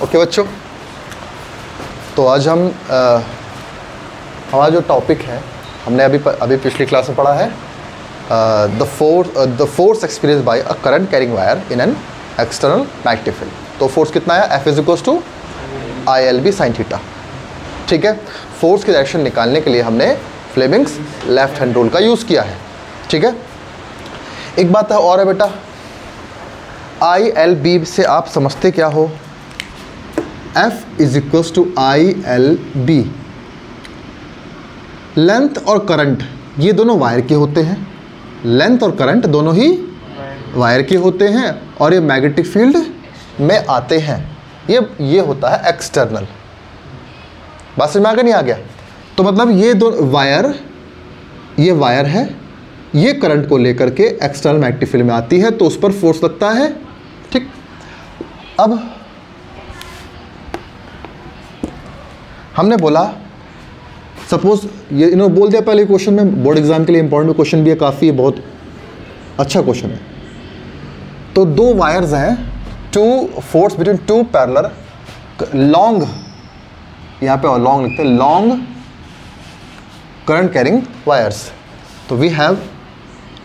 Okay बच्चों, तो आज हम हमारा जो टॉपिक है, हमने अभी पिछली क्लास में पढ़ा है the force experience by a current carrying wire in an external magnetic field. तो फोर्स कितना है, F is to ILB sin theta. ठीक है, फोर्स की डायरेक्शन निकालने के लिए हमने फ्लेमिंग्स लेफ्ट हैंड रूल का यूज़ किया है। ठीक है, एक बात है और है बेटा, ILB से आप समझते क्या हो, F is equals to ILB। Length और करंट ये दोनों वायर के होते हैं, लेंथ और करंट दोनों ही वायर के होते हैं और ये मैग्नेटिक फील्ड में आते हैं। ये होता है एक्सटर्नल। बात समझ में आ गया, नहीं आ गया? तो मतलब ये दो वायर, ये वायर है, ये करंट को लेकर के एक्सटर्नल मैग्नेटिक फील्ड में आती है तो उस पर फोर्स लगता है। ठीक, अब हमने बोला सपोज ये इन्होंने बोल दिया पहले क्वेश्चन में, बोर्ड एग्जाम के लिए इंपॉर्टेंट क्वेश्चन भी है, काफ़ी है, बहुत अच्छा क्वेश्चन है। तो दो वायर्स हैं, two force between two parallel long, यहाँ पे लॉन्ग लिखते हैं, लॉन्ग करंट कैरिंग वायर्स। तो we have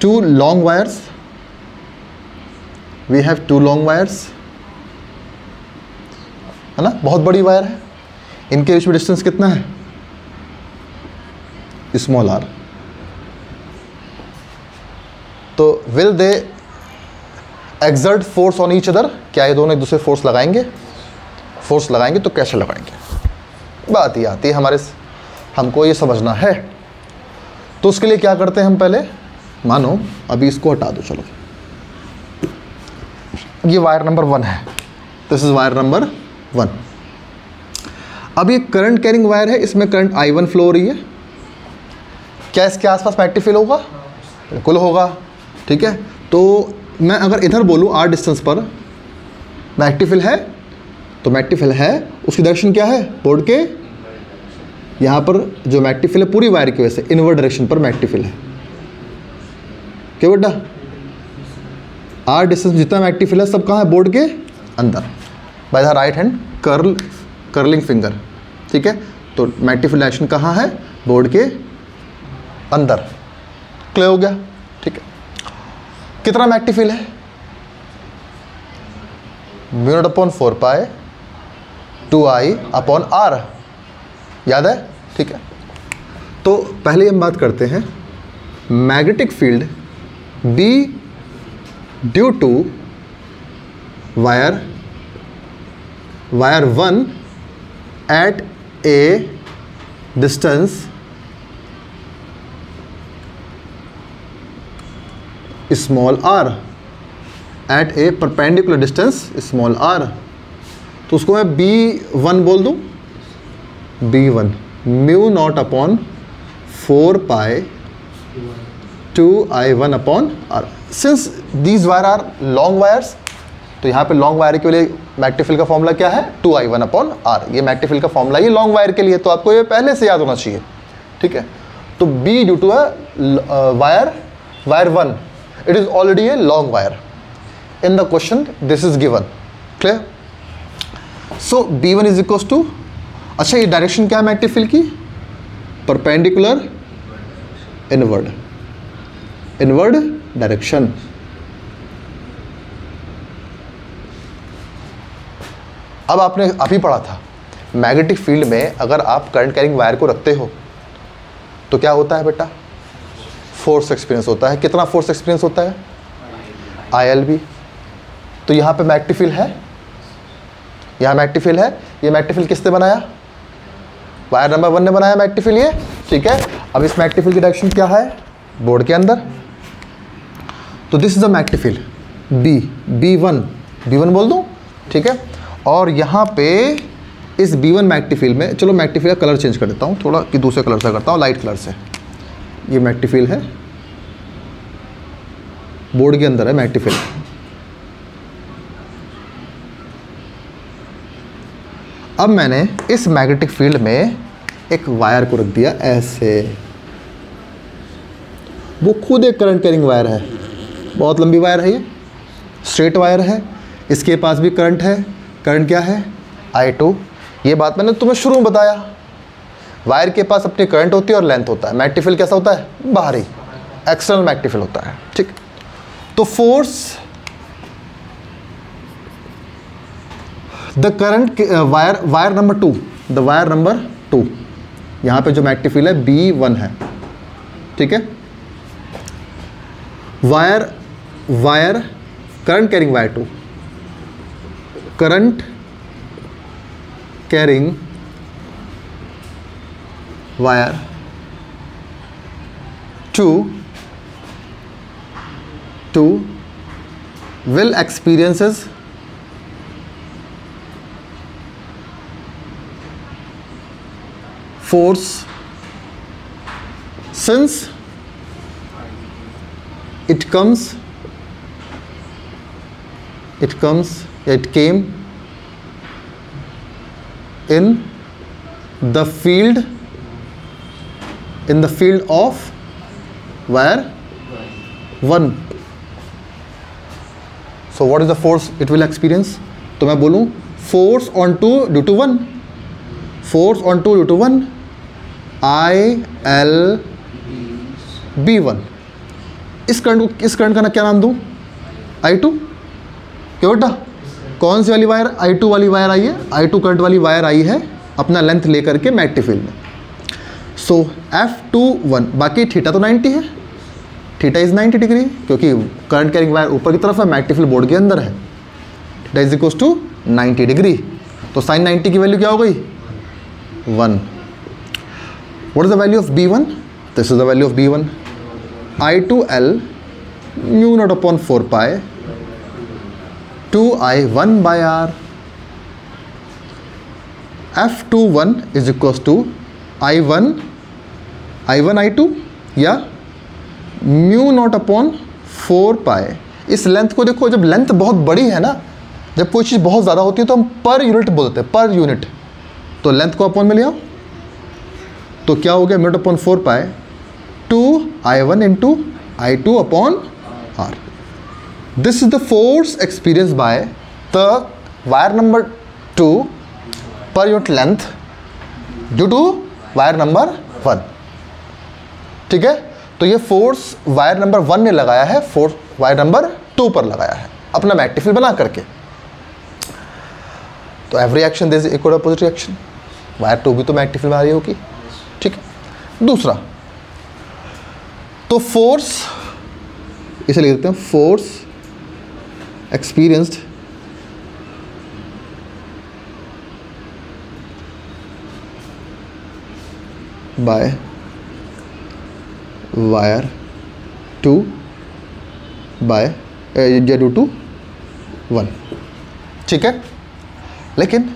two long wires, we have two long wires, है ना, बहुत बड़ी वायर है। इनके बीच में डिस्टेंस कितना है, स्मॉल r। तो will they exert force on each other, क्या ये दोनों एक दूसरे फोर्स लगाएंगे? फोर्स लगाएंगे तो कैसे लगाएंगे? बात ये आती है हमारे, हमको ये समझना है। तो उसके लिए क्या करते हैं हम, पहले मानो अभी इसको हटा दो, चलो ये वायर नंबर 1 है, दिस इज वायर नंबर 1। अब ये करंट कैरिंग वायर है, इसमें करंट I1 फ्लो हो रही है। क्या इसके आसपास मैग्नेटिक फील्ड होगा? बिल्कुल होगा। ठीक है, तो मैं अगर इधर बोलूँ r डिस्टेंस पर मैग्नेटिक फील्ड है, तो मैग्नेटिक फील्ड है, उसकी डायरेक्शन क्या है, बोर्ड के यहाँ पर जो मैग्नेटिक फील्ड है पूरी वायर की वजह से इनवर्ड डायरेक्शन पर मैग्नेटिक फील्ड है। क्या बेटा, r डिस्टेंस जितना मैग्नेटिक फील्ड है सब कहाँ है, बोर्ड के अंदर, by the right hand curling finger. ठीक है, तो मैग्नेटिक फील्ड डायरेक्शन कहाँ है, बोर्ड के अंदर। क्लियर हो गया? ठीक है, कितना मैग्नेटिक फील्ड है, μ0/4 पाई 2I/r, याद है? ठीक है, तो पहले हम बात करते हैं magnetic field B due to wire 1 at a distance small r at a perpendicular distance small r। तो उसको मैं B1 बोल दूं, B1 μ0/4 pi 2I1/r। Since these wire are long wires, तो यहाँ पे लॉन्ग वायर के लिए मैग्नेटिक फील्ड का फॉर्मूला क्या है, 2I1/r। ये मैग्नेटिक फील्ड का फॉर्मूला ये लॉन्ग वायर के लिए, तो आपको ये पहले से याद होना चाहिए। ठीक है, तो B due to wire 1, it is already a long wire. In the question this is given. Clear? So B1 is equals to, अच्छा ये डायरेक्शन क्या है मैग्नेटिक फील्ड की, परपेंडिकुलर इनवर्ड डायरेक्शन। अब आपने अभी पढ़ा था मैग्नेटिक फील्ड में अगर आप करंट कैरिंग वायर को रखते हो तो क्या होता है बेटा, फोर्स एक्सपीरियंस होता है। कितना फोर्स एक्सपीरियंस होता है, ILB। तो यहाँ पे मैग्नेटिक फील्ड है, यहाँ मैग्नेटिक फील्ड है, ये मैग्नेटिक फील्ड किसने बनाया, वायर नंबर 1 ने बनाया मैग्नेटिक फील्ड ये। ठीक है, अब इस मैग्नेटिक फील्ड की डायरेक्शन क्या है, बोर्ड के अंदर। तो this is a magnetic field B1 बोल दूँ। ठीक है, और यहाँ पे इस B1 मैग्नेटिक फील्ड में, चलो मैग्नेटिक फील्ड का कलर चेंज कर देता हूँ थोड़ा, कि दूसरे कलर से करता हूँ, लाइट कलर से। ये मैग्नेटिक फील्ड है, बोर्ड के अंदर है मैग्नेटिक फील्ड। अब मैंने इस मैग्नेटिक फील्ड में एक वायर को रख दिया ऐसे, वो खुद एक करंट कैरिंग वायर है, बहुत लंबी वायर है, ये स्ट्रेट वायर है, इसके पास भी करंट है। करंट क्या है, I2। ये बात मैंने तुम्हें शुरू में बताया, वायर के पास अपनी करंट होती है और लेंथ होता है। मैग्नेटिक कैसा होता है? बाहरी, एक्सटर्नल मैग्नेटिक होता है, ठीक। तो force the current wire number 2, the wire number 2, यहाँ पे जो मैग्नेटिक फील्ड है B1 है, ठीक है। Wire current carrying wire 2, current carrying wire 2 will experiences force since it came in the field of wire 1. So what is the force it will experience? तो मैं बोलूँ force on 2 due to 1, force on 2 due to 1, ILB1। इस current का ना क्या नाम दूँ? I2। क्यों बेटा? कौन सी वाली वायर? I2 वाली वायर आई है, I2 करंट वाली वायर आई है अपना लेंथ लेकर के मैग्नेटिक फील्ड में। सो F21, बाकी थीटा तो 90 है, थीटा इज 90 डिग्री, क्योंकि करंट कैरिंग वायर ऊपर की तरफ है, मैग्नेटिक फील्ड बोर्ड के अंदर है। Theta is equals to 90 degree, तो साइन 90 की वैल्यू क्या हो गई? 1। What is the value of B1? This is the value of B1, I2L mu nought upon 4 pi 2I1/R। F21 is equals to I1 I2 या म्यू नॉट अपॉन 4 पाई। इस length को देखो, जब लेंथ बहुत बड़ी है ना, जब कोई चीज़ बहुत ज़्यादा होती है तो हम पर यूनिट बोलते हैं, पर यूनिट। तो लेंथ को अपॉन में ले आओ, तो क्या हो गया? Mu nought upon 4 pi 2I1 into I2 upon R। This is the force experienced by the wire number 2 per unit length due to wire number 1, ठीक है। तो ये फोर्स वायर नंबर 1 ने लगाया है, फोर्स वायर नंबर 2 पर लगाया है अपना मैग्नेटिक फील्ड बना करके। तो every action there is equal opposite reaction, wire 2 भी तो मैग्नेटिक फील्ड में आ रही होगी, ठीक है। दूसरा, तो फोर्स इसे लिख देते हैं, force experienced by wire 2 by due to 1, ठीक है। लेकिन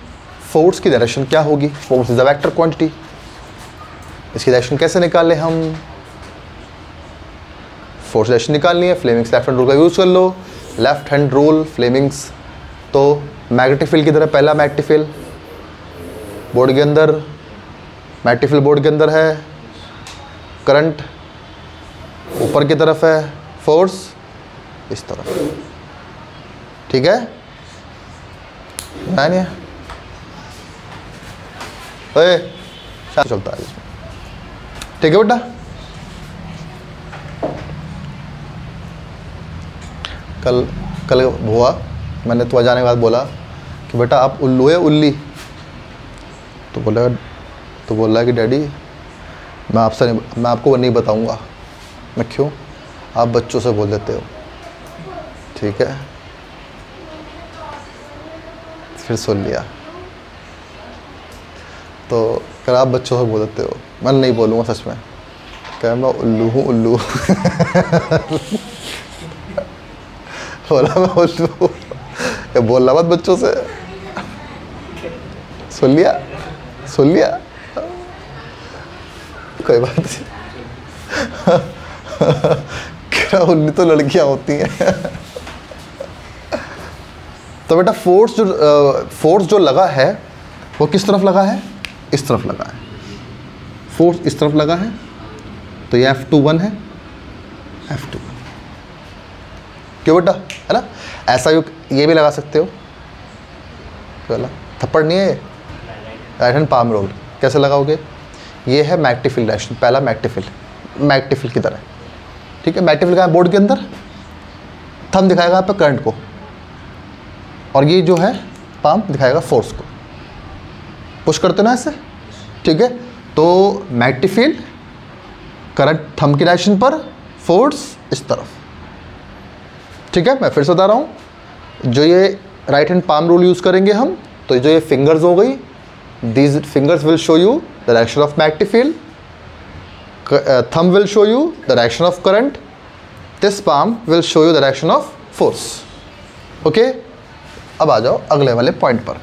फोर्स की डायरेक्शन क्या होगी? Force is a vector quantity, इसकी डायरेक्शन कैसे निकालें हम? फोर्स डायरेक्शन निकालनी है, फ्लेमिंग्स लेफ्ट हैंड रूल का यूज़ कर लो। लेफ्ट हैंड रूल, फ्लेमिंग्स, तो मैग्नेटिक फील्ड की तरह पहला मैग्नेटिक फील्ड बोर्ड के अंदर, मैग्नेटिक फील्ड बोर्ड के अंदर है, करंट ऊपर की तरफ है, फोर्स इस तरफ, ठीक है। नहीं ओए चलता है इसमें, ठीक है बेटा। कल हुआ, मैंने तो जाने के बाद बोला कि बेटा आप उल्लू है उल्ली, तो बोला कि डैडी मैं आपको नहीं बताऊंगा। मैं क्यों? आप बच्चों से बोल देते हो, ठीक है। फिर सुन लिया, तो कल आप बच्चों से बोल देते हो, मैं नहीं बोलूँगा सच में, क्या मैं उल्लू हूँ उल्लू बोला मैं उल्लू, ये बोलना मत बच्चों से। सुन लिया कोई बात नहीं क्या उल्लू तो लड़कियां होती हैं तो बेटा फोर्स जो लगा है वो किस तरफ लगा है? इस तरफ लगा है। फोर्स इस तरफ लगा है, तो ये F21 है, F21 क्यों बेटा, है ना। ऐसा ये भी लगा सकते हो, थप्पड़ नहीं है, राइट हैंड पाम रूल। कैसे लगाओगे? ये है मैक्टिफिल डायरेक्शन, पहला मैक्टिफिल की तरह, ठीक है। मैक्टिफिल का बोर्ड के अंदर थंब दिखाएगा आप करंट को, और ये जो है पाम दिखाएगा फोर्स को। पुश करते ना ऐसे, ठीक है। तो मैक्टिफिल करंट थंब की डायरेक्शन पर, फोर्स इस तरफ, ठीक है। मैं फिर से बता रहा हूँ, जो ये right hand palm rule use करेंगे हम, तो जो ये फिंगर्स हो गई, these fingers will show you the direction of magnetic field, thumb will show you the direction of current, this palm will show you the direction of force, okay। अब आ जाओ अगले वाले पॉइंट पर।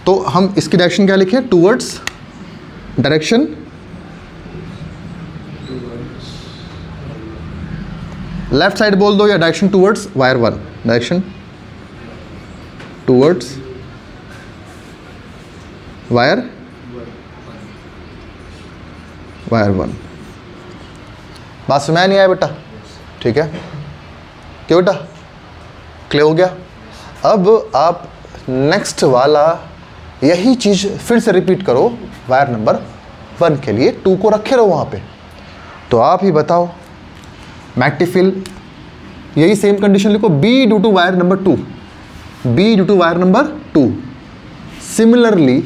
तो हम इसकी डायरेक्शन क्या लिखें? टूवर्ड्स, डायरेक्शन लेफ्ट साइड बोल दो, या direction towards wire 1, direction towards wire 1। बात समझ नहीं आया बेटा? ठीक है, क्यों बेटा? क्लियर हो गया? अब आप नेक्स्ट वाला यही चीज़ फिर से रिपीट करो वायर नंबर 1 के लिए, 2 को रखे रहो वहाँ पे। तो आप ही बताओ, मैक्टिफिल यही सेम कंडीशन लिखो, B due to wire number 2, B due to wire number 2। Similarly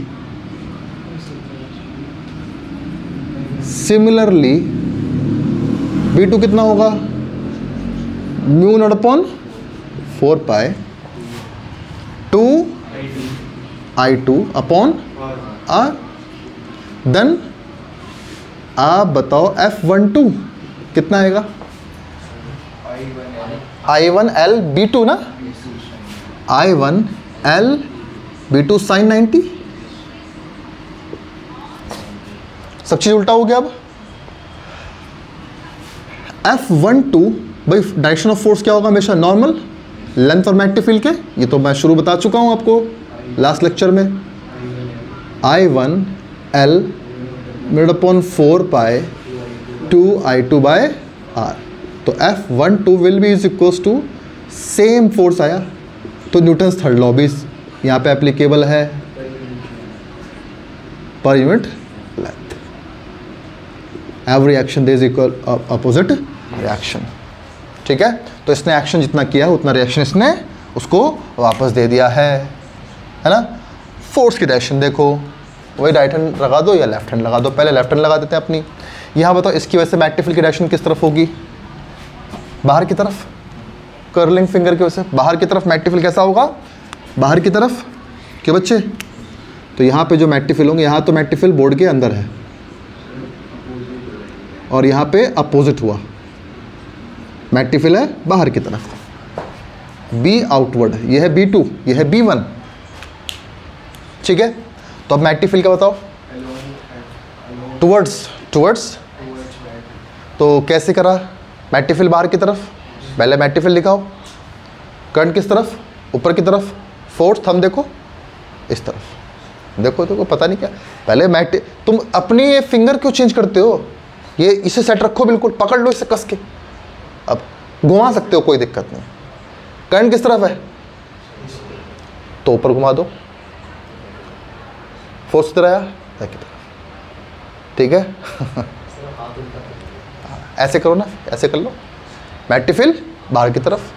B2 कितना होगा? Mu nought upon 4 pi 2 I2 upon R। Then आप बताओ F12 कितना आएगा? I1L B2 ना, I1L B2 sin 90। सब चीज़ उल्टा हो गया। अब F12 भाई डायरेक्शन ऑफ फोर्स क्या होगा? हमेशा नॉर्मल, लेंथ और मैक्टिफिल के, ये तो मैं शुरू बता चुका हूँ आपको लास्ट लेक्चर में। I1L mid upon 4 pi 2 I2 by R। तो F12 will be is equals to same force आया, तो न्यूटन्स थर्ड लॉ भी यहाँ पे एप्लीकेबल है, पर unit length. Every action there is equal opposite reaction, ठीक है। तो इसने एक्शन जितना किया उतना रिएक्शन इसने उसको वापस दे दिया है ना। फोर्स की डायरेक्शन देखो, वही राइट हैंड लगा दो या लेफ्ट हैंड लगा दो। पहले लेफ्ट हैंड लगा देते हैं अपनी। यहाँ बताओ इसकी वजह से मैक्टिफिल की डायरेक्शन किस तरफ होगी? बाहर की तरफ, कर्लिंग फिंगर की वजह से बाहर की तरफ मैक्टिफिल कैसा होगा? बाहर की तरफ के बच्चे। तो यहाँ पे जो मैक्टिफिल होंगे, यहाँ तो मैक्टिफिल बोर्ड के अंदर है और यहाँ पे अपोजिट हुआ, मैक्टिफिल है बाहर की तरफ, बी आउटवर्ड, ये है B2, ये है B1, ठीक है। तो अब मैक्टिफिल का बताओ, टुवर्ड्स। तो कैसे करा? मैक्टिफिल बाहर की तरफ, पहले मैक्टिफिल लिखाओ, करंट किस तरफ? ऊपर की तरफ, फोर्स थंब देखो इस तरफ, देखो पता नहीं क्या। पहले तुम अपनी ये फिंगर क्यों चेंज करते हो? ये इसे सेट रखो, बिल्कुल पकड़ लो इसे कस के, अब घुमा सकते हो, कोई दिक्कत नहीं। करंट किस तरफ है? तो ऊपर घुमा दो, फोर्स तरह आया की तरफ, ठीक है। ऐसे करो ना, ऐसे कर लो, मैक्टिफिल बाहर की तरफ,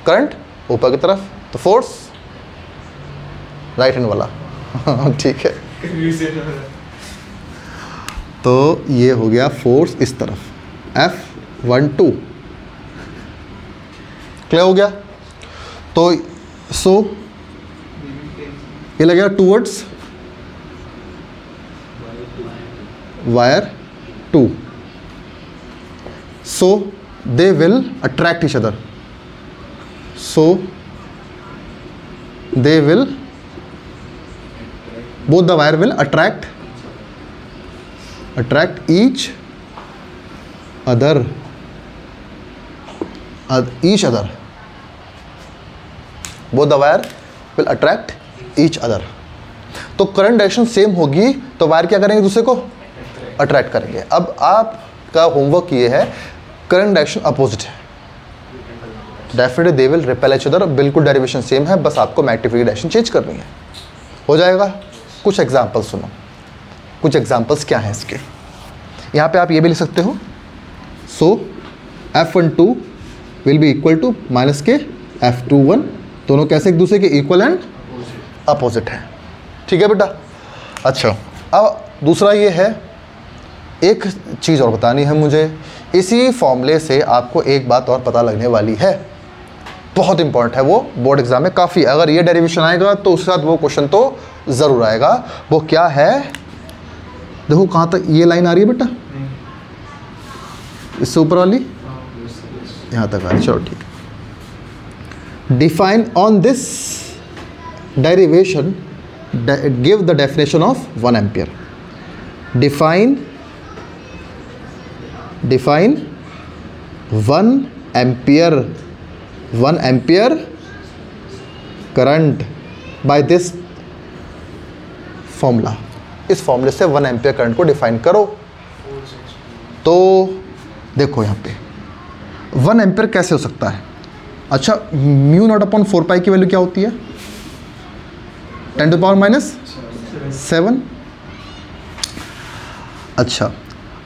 करंट ऊपर की तरफ, तो फोर्स राइट हैंड वाला, ठीक है। तो ये हो गया फोर्स इस तरफ, F12, क्लियर हो गया? तो सो ये लगेगा towards wire 2, so they will attract each other, so they will, both the wire will attract each other, both the wire will attract each other। तो करंट डायरेक्शन सेम होगी तो वायर क्या करेंगे? दूसरे को अट्रैक्ट करेंगे। अब आपका होमवर्क ये है, करंट डायरेक्शन अपोजिट है, definitely they will repel each other, बिल्कुल डेरिवेशन सेम है, बस आपको मैग्नेटिक डायरेक्शन चेंज करनी है। हो जाएगा। कुछ एग्जाम्पल्स सुनो, कुछ एग्जाम्पल्स क्या हैं इसके। यहाँ पे आप ये भी लिख सकते हो, so F12 will be equal to minus के F21, दोनों कैसे एक दूसरे के इक्वल एंड अपोजिट है। ठीक है बेटा। अच्छा, अब दूसरा ये है, एक चीज़ और बतानी है मुझे। इसी फॉर्मूले से आपको एक बात और पता लगने वाली है, बहुत इंपॉर्टेंट है, वो बोर्ड एग्जाम में काफ़ी, अगर ये डेरिवेशन आएगा तो उसके साथ वो क्वेश्चन तो ज़रूर आएगा। वो क्या है, देखो कहाँ तक ये लाइन आ रही है बेटा, इससे ऊपर वाली यहाँ तक आ रही है, चलो ठीक है। Define on this derivation give the definition of 1 ampere. Define 1 ampere current by this formula. इस फॉर्मूले से 1 एम्पियर करंट को डिफाइन करो। तो देखो यहाँ पे 1 एम्पियर कैसे हो सकता है। अच्छा, म्यू नॉट अपॉन 4 पाई की वैल्यू क्या होती है, 10 टू पावर माइनस 7। अच्छा,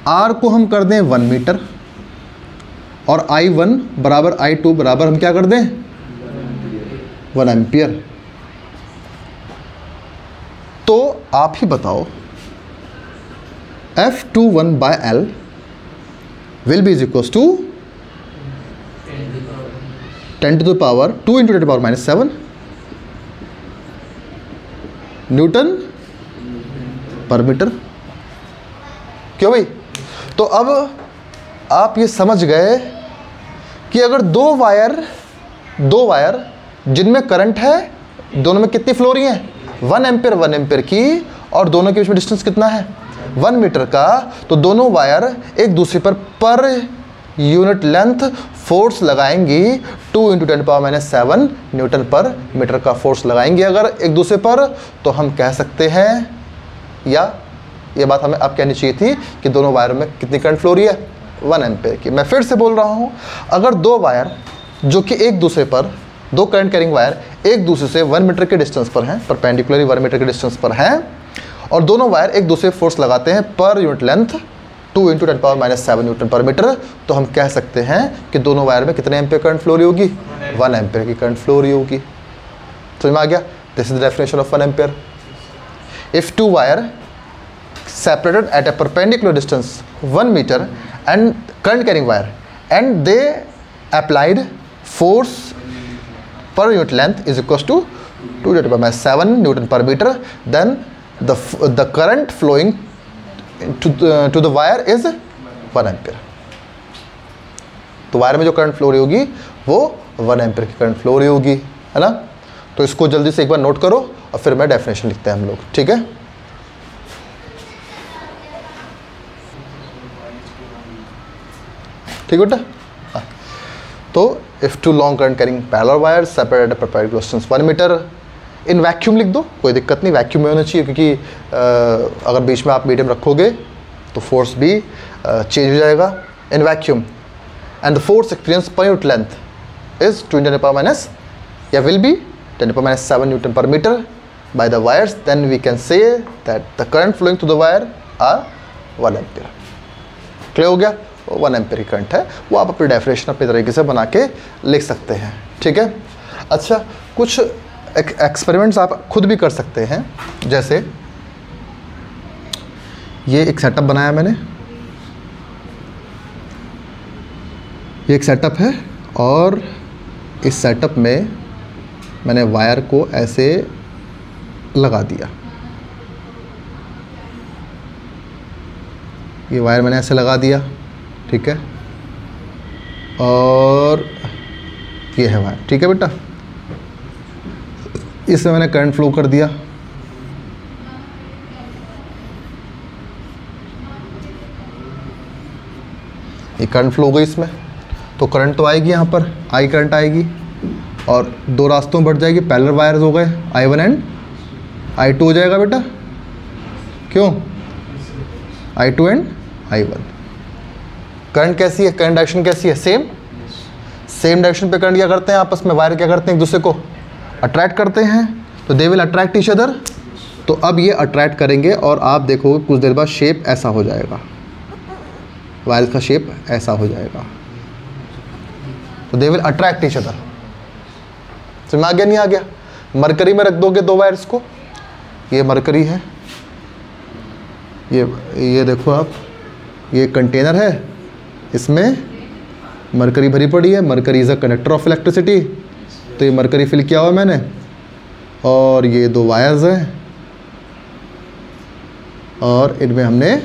R को हम कर दें 1 मीटर और I1 बराबर I2 बराबर हम क्या कर दें 1 एम्पियर। तो आप ही बताओ, F21 by L will be is equals to 10 to the power 2 into 10 to power minus 7 newton per metre. क्यों भाई? तो अब आप ये समझ गए कि अगर दो वायर जिनमें करंट है, दोनों में कितनी फ्लो रही है 1 एम्पियर की, और दोनों के बीच में डिस्टेंस कितना है 1 मीटर का, तो दोनों वायर एक दूसरे पर यूनिट लेंथ फोर्स लगाएंगी 2 into 10 power minus 7 newton per metre का फोर्स लगाएंगी अगर एक दूसरे पर। तो हम कह सकते हैं, या ये बात हमें अब कहनी चाहिए थी कि दोनों वायर में कितनी करंट फ्लो रही है 1 एम्पियर की। मैं फिर से बोल रहा हूँ, अगर दो वायर जो कि एक दूसरे पर, दो करंट कैरिंग वायर एक दूसरे से 1 मीटर के डिस्टेंस पर हैं, परपेंडिकुलरली 1 मीटर के डिस्टेंस पर हैं, और दोनों वायर एक दूसरे फोर्स लगाते हैं पर unit length 2 into 10 power minus 7 newton per metre, तो हम कह सकते हैं कि दोनों वायर में कितने एम्पियर करंट फ्लो रही होगी 1 एम्पियर की करंट फ्लो रही होगी। समझ में आ गया? This is the definition of 1 ampere. If two wire separated at a perpendicular distance 1 meter and current carrying wire and they applied force per unit length is equals to 2 × 10⁻⁷ Newton per meter, then the current flowing to the wire is 1 ampere। तो wire में जो current flow रही होगी वो 1 ampere की current flow रही होगी, है ना। तो इसको जल्दी से एक बार नोट करो और फिर मैं डेफिनेशन लिखते हैं हम लोग, ठीक है। ठीक बेटा। हाँ, तो if two long current carrying parallel wire separated at perpendicular distance 1 metre, in vacuum लिख दो, कोई दिक्कत नहीं, वैक्यूम में होना चाहिए, क्योंकि अगर बीच में आप मीडियम रखोगे तो फोर्स भी चेंज हो जाएगा। In vacuum and the force experience per unit length is 2 × 10⁻⁻, या will be 10 × 7 newton per metre by the wires, then we can say that the current flowing to the wire are 1 ampere. Clear हो गया? 1 ampere की current है, वो आप अपनी definition अपने तरीके से बना के लिख सकते हैं, ठीक है। अच्छा, कुछ एक्सपेरिमेंट्स आप खुद भी कर सकते हैं। जैसे ये एक सेटअप बनाया मैंने, ये एक सेटअप है, और इस सेटअप में मैंने वायर को ऐसे लगा दिया, ये वायर मैंने ऐसे लगा दिया, ठीक है, और ये है वायर, ठीक है बेटा। इसमें मैंने करंट फ्लो कर दिया, ये करंट फ्लो हो गई इसमें, तो करंट तो आएगी यहाँ पर, आई करंट आएगी, और दो रास्तों में बढ़ जाएगी, पैरेलल वायर्स हो गए I1 एंड I2 हो जाएगा बेटा। क्यों? I2 and I1। करंट कैसी है, करंट डायरेक्शन कैसी है, सेम डायरेक्शन पे करंट क्या करते हैं आपस में, वायर क्या करते हैं एक दूसरे को अट्रैक्ट करते हैं, तो they will attract each other तो अब ये अट्रैक्ट करेंगे और आप देखोगे कुछ देर बाद शेप ऐसा हो जाएगा, वायर्स का शेप ऐसा हो जाएगा। तो they will attract each other. समझ में आ गया नहीं आ गया? मरकरी में रख दोगे दो वायर्स को, ये मरकरी है, ये देखो आप, ये कंटेनर है, इसमें मरकरी भरी पड़ी है। Mercury is a conductor of electricity. तो ये मरकरी फिल किया हुआ मैंने, और ये दो वायर्स हैं और इनमें हमने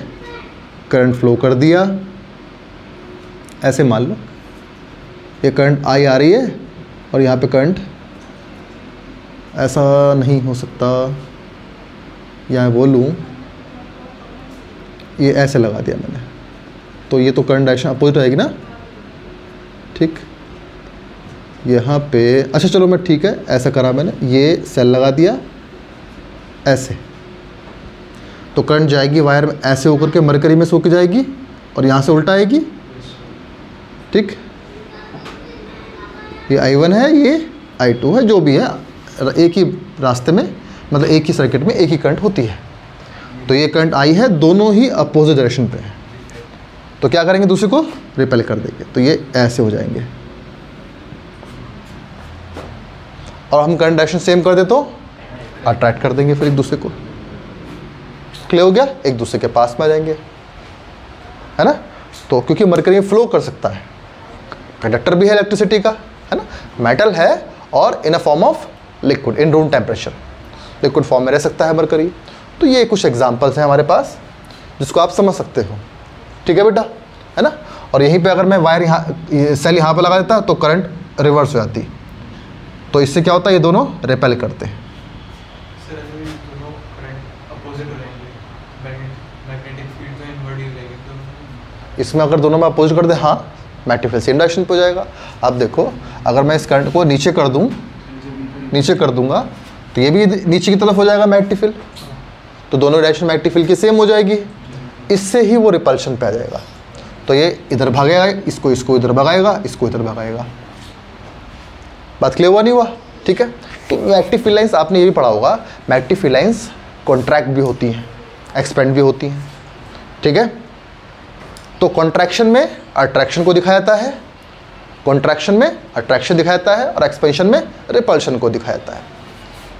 करंट फ्लो कर दिया। ऐसे मान लो ये करंट आई आ रही है और यहाँ पे करंट, ऐसा नहीं हो सकता, यहाँ बोलूँ ये ऐसे लगा दिया मैंने, तो ये तो करंट डायरेक्शन अपोजिट रहेगी ना, ठीक। यहाँ पे अच्छा चलो मैं ठीक है ऐसा करा मैंने, ये सेल लगा दिया ऐसे, तो करंट जाएगी वायर में ऐसे होकर के मरकरी में सोके जाएगी और यहाँ से उल्टा आएगी, ठीक। ये I1 है, ये I2 है, जो भी है एक ही रास्ते में, मतलब एक ही सर्किट में एक ही करंट होती है। तो ये करंट I है, दोनों ही अपोजिट डायरेक्शन पे है, तो क्या करेंगे दूसरे को रिपेल कर देंगे, तो ये ऐसे हो जाएंगे। और हम करंट डायरेक्शन सेम कर दे तो अट्रैक्ट कर देंगे फिर एक दूसरे को। क्लियर हो गया? एक दूसरे के पास में आ जाएंगे, है ना। तो क्योंकि मरकरी फ्लो कर सकता है, कंडक्टर भी है इलेक्ट्रिसिटी का, है ना, मेटल है और in a form of liquid in room temperature, liquid form में रह सकता है मरकरी। तो ये कुछ एग्जांपल्स हैं हमारे पास जिसको आप समझ सकते हो, ठीक है बेटा, है ना। और यहीं पे अगर मैं वायर यहाँ, सेल यहाँ पे लगा देता तो करंट रिवर्स हो जाती, तो इससे क्या होता है, ये दोनों रिपेल करते हैं। इसमें अगर दोनों में अपोजिट कर दे, हाँ, मैग्नेटिक फील्ड सेम डायरेक्शन पे हो जाएगा। अब देखो अगर मैं इस करंट को नीचे कर दूँ, नीचे कर दूंगा तो ये भी नीचे की तरफ हो जाएगा मैग्नेटिक फील्ड, तो दोनों डायरेक्शन मैग्नेटिक फील्ड की सेम हो जाएगी, इससे ही वो रिपल्शन पे आ जाएगा। तो ये इधर भागेगा, इसको इधर भगाएगा, इसको इधर भगाएगा। बात क्लियर हुआ नहीं हुआ? ठीक है। तो मैग्नेटिक फील्ड लाइंस आपने ये भी पढ़ा होगा, मैग्नेटिक फील्ड लाइंस कॉन्ट्रैक्ट भी होती हैं, एक्सपेंड भी होती हैं, ठीक है। तो कॉन्ट्रैक्शन में अट्रैक्शन को दिखाया जाता है, कॉन्ट्रैक्शन में अट्रैक्शन दिखाया जाता है, और एक्सपेंशन में रिपल्शन को दिखाया जाता है।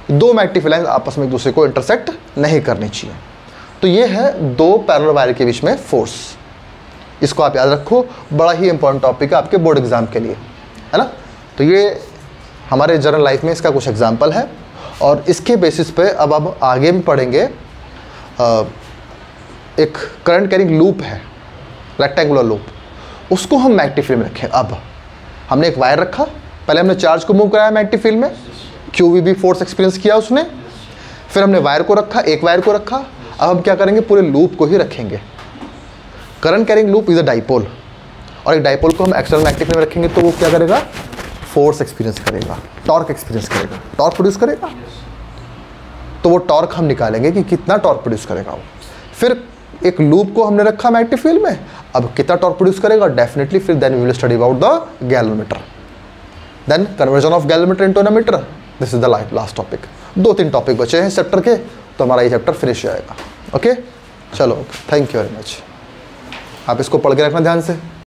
दो मैग्नेटिक फील्ड लाइंस आपस में एक दूसरे को इंटरसेक्ट नहीं करनी चाहिए। तो ये है दो पैरेलल वायर के बीच में फोर्स। इसको आप याद रखो, बड़ा ही इंपॉर्टेंट टॉपिक है आपके बोर्ड एग्जाम के लिए, है ना। तो ये हमारे जनरल लाइफ में इसका कुछ एग्जाम्पल है, और इसके बेसिस पे अब आगे में पढ़ेंगे। एक करंट कैरिंग लूप है, रेक्टेंगुलर लूप, उसको हम मैग्नेटिक फील्ड में रखें। अब हमने एक वायर रखा, पहले हमने चार्ज को मूव कराया मैग्नेटिक फील्ड में, QVB फोर्स एक्सपीरियंस किया उसने, फिर हमने वायर को रखा, एक वायर को रखा। अब हम क्या करेंगे, पूरे लूप को ही रखेंगे। Current carrying loop is a dipole, और एक डाइपोल को हम एक्सटर्नल मैग्नेटिक फील्ड में रखेंगे, तो वो क्या करेगा, फोर्स एक्सपीरियंस करेगा, टॉर्क एक्सपीरियंस करेगा, टॉर्क प्रोड्यूस करेगा। तो वो टॉर्क हम निकालेंगे कि कितना टॉर्क प्रोड्यूस करेगा वो। फिर एक लूप को हमने रखा मैग्नेटिक फील्ड में, अब कितना टॉर्क प्रोड्यूस करेगा डेफिनेटली, फिर then we will study about the galvanometer, then conversion of galvanometer into ammeter. This is the last topic. 2-3 topic बचे हैं इस चैप्टर के, तो हमारा ये चैप्टर फिनिश हो जाएगा। ओके, चलो, थैंक यू वेरी मच। आप इसको पढ़ के रखना ध्यान से।